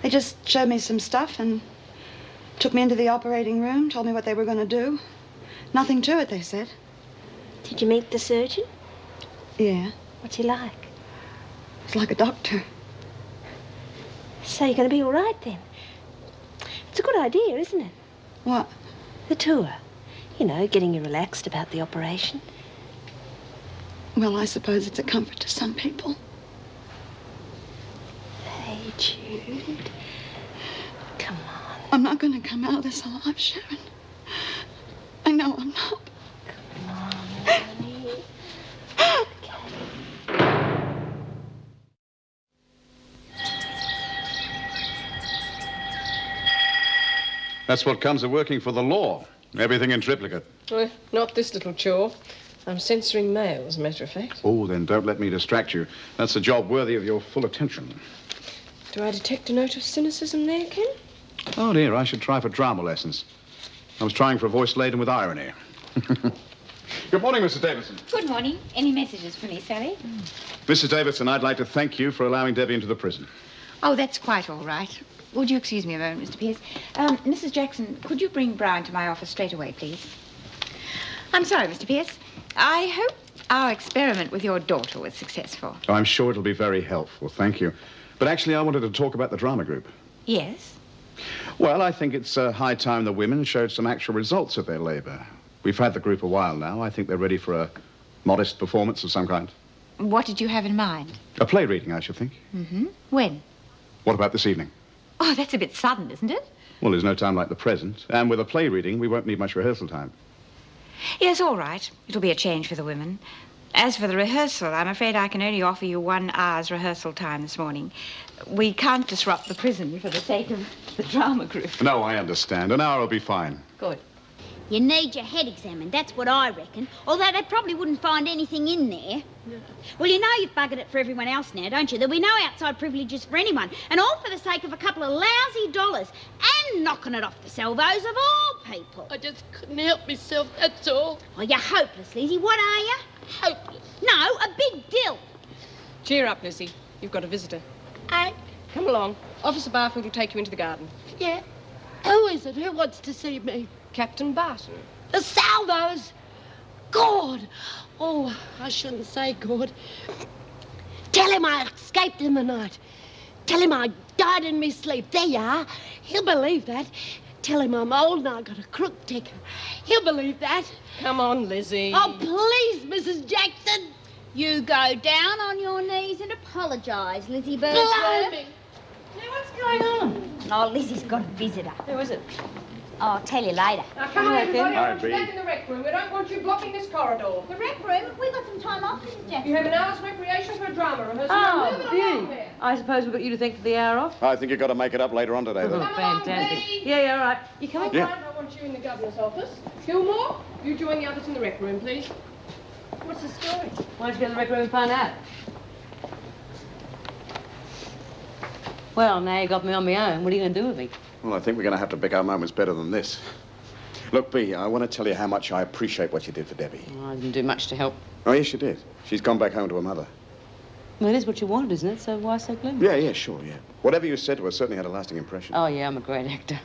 They just showed me some stuff and took me into the operating room, told me what they were going to do. Nothing to it, they said. Did you meet the surgeon? Yeah. What's he like? He's like a doctor. So you're going to be all right, then? It's a good idea, isn't it? What? The tour. You know, getting you relaxed about the operation. Well, I suppose it's a comfort to some people. Hey, Jude. Come on. I'm not going to come out of this alive, Sharon. I know I'm not. Come on, honey. Okay. That's what comes of working for the law. Everything in triplicate. Well, not this little chore. I'm censoring mail, as a matter of fact. Oh, then don't let me distract you. That's a job worthy of your full attention. Do I detect a note of cynicism there, Ken? Oh, dear, I should try for drama lessons. I was trying for a voice laden with irony. Good morning, Mrs. Davidson. Good morning. Any messages for me, Sally? Mrs. Davidson, I'd like to thank you for allowing Debbie into the prison. Oh, that's quite all right. Would you excuse me a moment, Mr. Pierce? Mrs. Jackson, could you bring Brian to my office straight away, please? I'm sorry, Mr. Pierce. I hope our experiment with your daughter was successful. Oh, I'm sure it'll be very helpful, thank you. But actually, I wanted to talk about the drama group. Yes? Well, I think it's high time the women showed some actual results of their labor. We've had the group a while now. I think they're ready for a modest performance of some kind. What did you have in mind? A play reading, I should think. Mm-hmm. When? What about this evening? Oh, that's a bit sudden, isn't it? Well, there's no time like the present. And with a play reading, we won't need much rehearsal time. Yes, all right. It'll be a change for the women. As for the rehearsal, I'm afraid I can only offer you 1 hour's rehearsal time this morning. We can't disrupt the prison for the sake of the drama group. No, I understand. An hour will be fine. Good. You need your head examined, that's what I reckon. Although they probably wouldn't find anything in there. No. Well, you know you've buggered it for everyone else now, don't you? There'll be no outside privileges for anyone. And all for the sake of a couple of lousy dollars. And knocking it off the salvos of all people. I just couldn't help myself, that's all. Well, you're hopeless, Lizzie. What are you? Hopeless. No, a big deal. Cheer up, Lizzie. You've got a visitor. Come along. Officer Barfield will take you into the garden. Yeah. Who is it? Who wants to see me? Captain Barton. The salvos! God! Oh, I shouldn't say God. Tell him I escaped in the night. Tell him I died in my sleep. There you are. He'll believe that. Tell him I'm old and I got a crook ticker. He'll believe that. Come on, Lizzie. Oh, please, Mrs. Jackson. You go down on your knees and apologise, Lizzie Bird. Blimey. Now, what's going on? Oh, Lizzie's got a visitor. Who is it? I'll tell you later. Now, come on, everybody. I want you Bea. back in the rec room. We don't want you blocking this corridor. The rec room? We got some time off, Mrs. Jackson. You have an hour's recreation for a drama rehearsal. Oh, Move it along Beauty. there. I suppose we've got you to thank for the hour off. I think you've got to make it up later on today, though. Come along, Fantastic. Bea. Yeah, all right. You coming? Yeah. I want you in the governor's office. Gilmore, you join the others in the rec room, please. What's the story? Why don't you go to the rec room and find out? Well, now you got me on my own. What are you going to do with me? Well, I think we're going to have to pick our moments better than this. Look, Bea, I want to tell you how much I appreciate what you did for Debbie. Oh, I didn't do much to help. Oh, yes, you did. She's gone back home to her mother. Well, it is what you wanted, isn't it? So why so gloomy? Yeah, sure, yeah. Whatever you said to her certainly had a lasting impression. Oh, yeah, I'm a great actor.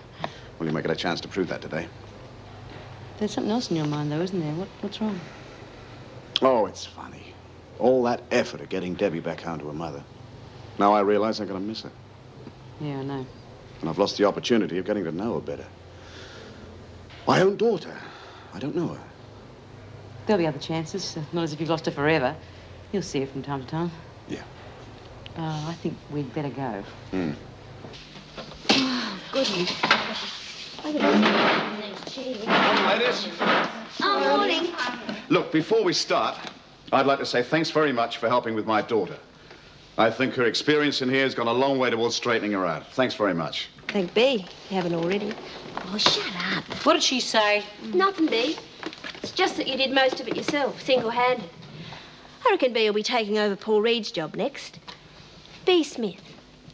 Well, you might get a chance to prove that today. There's something else in your mind, though, isn't there? What's wrong? Oh, it's funny. All that effort of getting Debbie back home to her mother. Now I realize I'm going to miss her. Yeah, I know. And I've lost the opportunity of getting to know her better. My own daughter. I don't know her. There'll be other chances. Not as if you've lost her forever. You'll see her from time to time. Yeah. I think we'd better go. Hmm. Oh, goodness. Morning, ladies. Oh, morning. Look, before we start, I'd like to say thanks very much for helping with my daughter. I think her experience in here has gone a long way towards straightening her out. Thanks very much. Thank Bea. You haven't already. Oh, shut up. What did she say? Nothing, Bea. It's just that you did most of it yourself, single-handed. I reckon Bea will be taking over Paul Reed's job next. Bea Smith,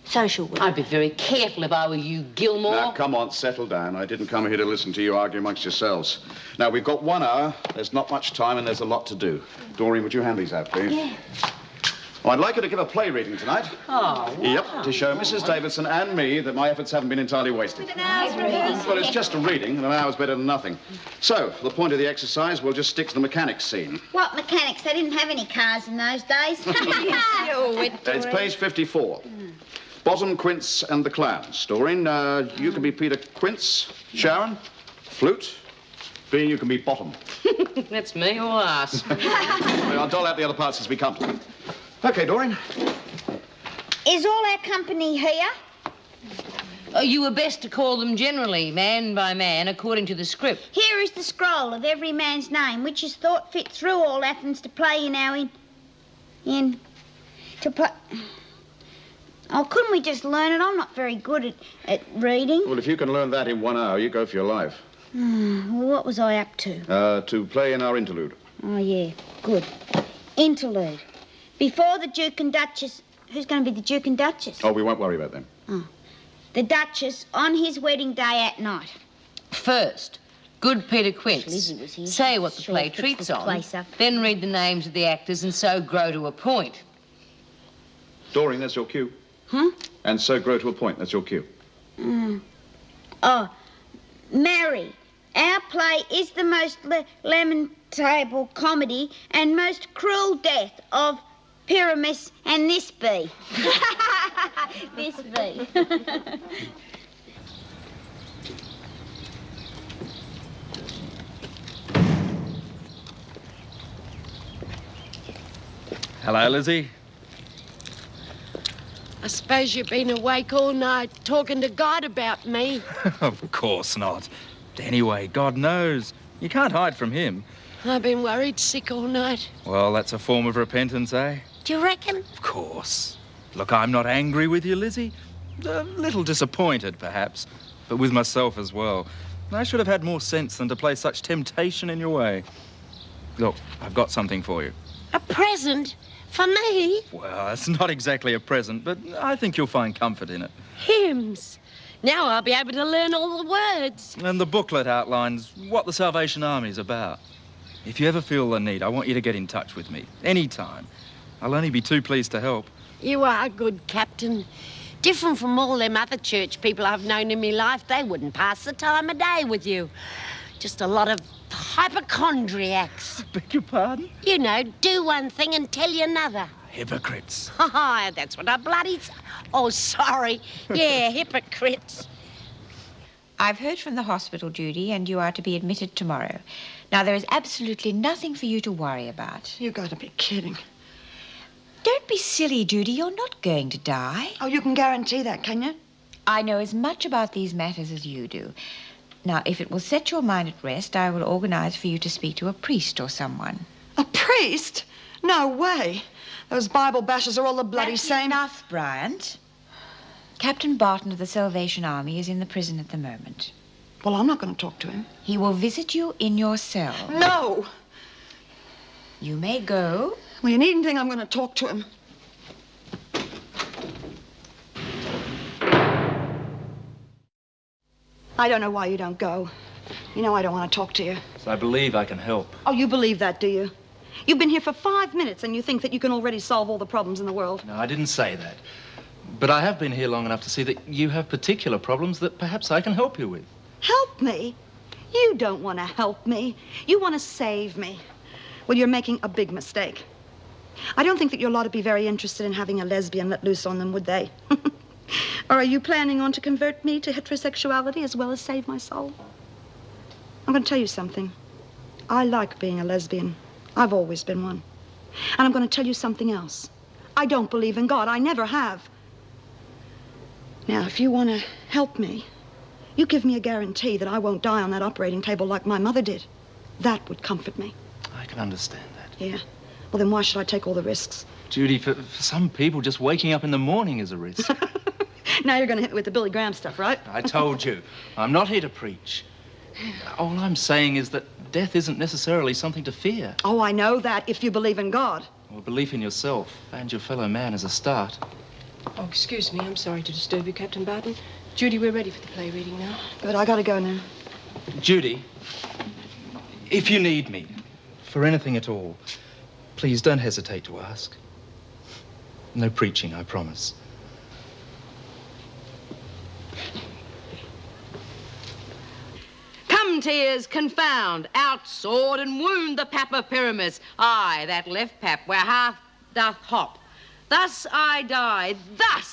social worker. I'd be very careful if I were you, Gilmore. Now, come on, settle down. I didn't come here to listen to you argue amongst yourselves. Now, we've got 1 hour. There's not much time and there's a lot to do. Doreen, would you hand these out, please? Yeah. Oh, I'd like you to give a play reading tonight. Oh, wow. Yep, to show Mrs. Davidson and me that my efforts haven't been entirely wasted. Well, it's just a reading, and an hour's better than nothing. So, for the point of the exercise, we'll just stick to the mechanics scene. What mechanics? They didn't have any cars in those days. It's page 54. Bottom, Quince, and the Clowns. Doreen, you can be Peter Quince. Sharon, flute. Bean, you can be Bottom. That's me or us. I'll dole out the other parts as we come to them. Okay, Doreen. Is all our company here? Oh, you were best to call them generally, man by man, according to the script. Here is the scroll of every man's name, which is thought fit through all Athens to play in our to play. Oh, couldn't we just learn it? I'm not very good at reading. Well, if you can learn that in 1 hour, you go for your life. Well, what was I up to? To play in our interlude. Oh, yeah, good. Interlude. Before the Duke and Duchess... Who's going to be the Duke and Duchess? Oh, we won't worry about them. Oh. The Duchess on his wedding day at night. First, good Peter Quince. Lizzie was here. Say what the Sure play fixed treats the on, place up. then read the names of the actors and so grow to a point. Doreen, that's your cue. Huh? And so grow to a point. That's your cue. Oh, Mary, our play is the most lamentable comedy and most cruel death of Pyramus and this bee. This bee. Hello, Lizzie. I suppose you've been awake all night talking to God about me. Of course not. Anyway, God knows. You can't hide from him. I've been worried sick all night. Well, that's a form of repentance, eh? Do you reckon? Of course. Look, I'm not angry with you, Lizzie. A little disappointed, perhaps, but with myself as well. I should have had more sense than to place such temptation in your way. Look, I've got something for you. A present? For me? Well, it's not exactly a present, but I think you'll find comfort in it. Hymns. Now I'll be able to learn all the words. And the booklet outlines what the Salvation Army is about. If you ever feel the need, I want you to get in touch with me. Anytime. I'll only be too pleased to help. You are a good captain. Different from all them other church people I've known in my life. They wouldn't pass the time of day with you. Just a lot of hypochondriacs. Beg your pardon? You know, do one thing and tell you another. Hypocrites. Ha, that's what I bloody... Oh, sorry. Yeah, hypocrites. I've heard from the hospital, Judy, and you are to be admitted tomorrow. Now, there is absolutely nothing for you to worry about. You gotta be kidding. Don't be silly, Judy. You're not going to die. Oh, you can guarantee that, can you? I know as much about these matters as you do. Now, if it will set your mind at rest, I will organize for you to speak to a priest or someone. A priest? No way. Those Bible bashers are all the bloody That's same. enough, Bryant. Captain Barton of the Salvation Army is in the prison at the moment. Well, I'm not going to talk to him. He will visit you in your cell. No! You may go. Well, you needn't think I'm going to talk to him. I don't know why you don't go. You know I don't want to talk to you. So I believe I can help. Oh, you believe that, do you? You've been here for 5 minutes and you think that you can already solve all the problems in the world. No, I didn't say that. But I have been here long enough to see that you have particular problems that perhaps I can help you with. Help me? You don't want to help me. You want to save me. Well, you're making a big mistake. I don't think that your lot would be very interested in having a lesbian let loose on them, would they? Or are you planning on to convert me to heterosexuality as well as save my soul? I'm going to tell you something. I like being a lesbian. I've always been one. And I'm going to tell you something else. I don't believe in God. I never have. Now, if you want to help me, you give me a guarantee that I won't die on that operating table like my mother did. That would comfort me. I can understand that. Yeah? Well, then why should I take all the risks? Judy, for some people, just waking up in the morning is a risk. Now you're going to hit me with the Billy Graham stuff, right? I told you, I'm not here to preach. All I'm saying is that death isn't necessarily something to fear. Oh, I know that, if you believe in God. Well, belief in yourself and your fellow man is a start. Oh, excuse me. I'm sorry to disturb you, Captain Barton. Judy, we're ready for the play reading now. Good, I got to go now. Judy, if you need me for anything at all, please don't hesitate to ask. No preaching, I promise. Come, tears, confound, outsword and wound the pap of Pyramus. Aye, that left pap where half doth hop. Thus I die, thus